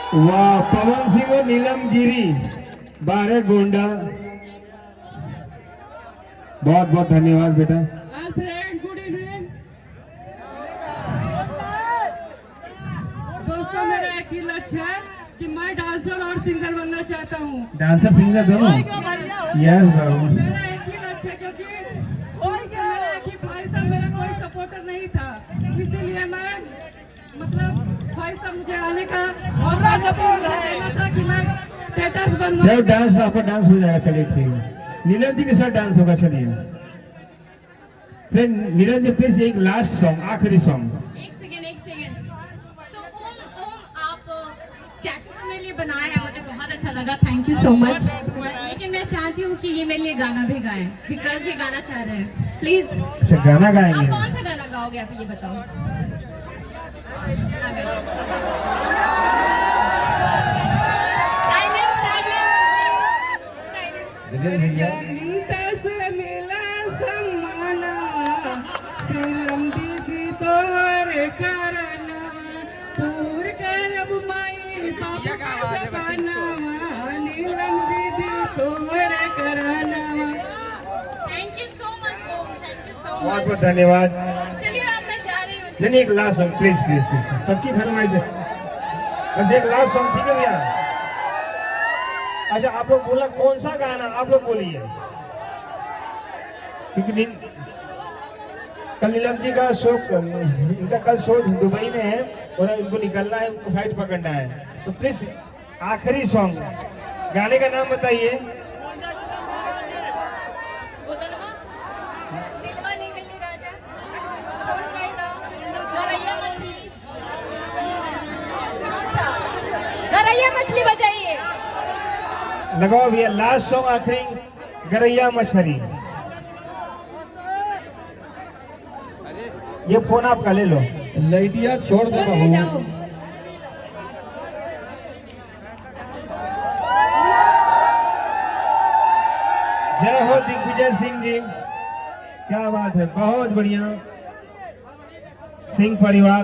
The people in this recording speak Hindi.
वाह, पवन सिंह और नीलम गिरी, 12 गोंडा। बहुत बहुत धन्यवाद बेटा। गुड इवनिंग दोस्तों, मेरा एक ही लक्ष्य है कि मैं डांसर और सिंगर बनना चाहता हूँ। डांसर सिंगर दोनों? यस बाबू। मेरा एक ही लक्ष्य है, क्योंकि शुरू से मेरा एक ही ख्वाहिश था, मेरा कोई सपोर्टर नहीं था, इसीलिए मैं मतलब ख्वाहिश था मुझे आने का और कहना था कि मैं स्टेटस बनवा। जब डांस आपका डांस हो जाएगा, चलिए ठीक है। नीलम जी के साथ डांस होगा, चलिए। फिर नीलम जी प्लीज एक लास्ट सॉन्ग, आखिरी सॉन्ग। एक सेकेंड। तो ओम आप टैटू तो मेरे लिए बनाया है, मुझे बहुत अच्छा लगा, थैंक यू सो मच। लेकिन मैं चाहती हूँ कि ये मेरे लिए गाना भी गाएं, बिकॉज ये गाना चाह रहे हैं, प्लीज। अच्छा, गाना गाएंगे? आप कौन सा गाना गाओगे, आप ये बताओ। जनता से मिला सम्माना, सीलम दीदी तोहर करना, पूर करब माई बाप का सपना, नीलम दीदी तोहर करना। Thank you so much Om, thank you so बहुत मच। बहुत धन्यवाद। चलिए अब मैं जा रही हूँ। नहीं, एक last song please please please, सबकी फरमाइश है, बस एक लास्ट सॉन्ग, ठीक है भैया? अच्छा, आप लोग बोलना कौन सा गाना, आप लोग बोलिए, क्योंकि कल नीलम जी का शो, इनका कल शो दुबई में है और इनको निकलना है, उनको फ्लाइट पकड़ना है, तो प्लीज आखिरी सॉन्ग, गाने का नाम बताइए। दिलवाले गली राजा, कौन कहता, गरैया मछली, कौन सा? गरैया मछली बजाइए। लगाओ भैया, लास्ट सॉन्ग आखिरी, गरैया मछली। ये फोन आपका ले लो। लाइटिया छोड़ दो ले जाओ। जय हो दिग्विजय सिंह जी, क्या बात है, बहुत बढ़िया। सिंह परिवार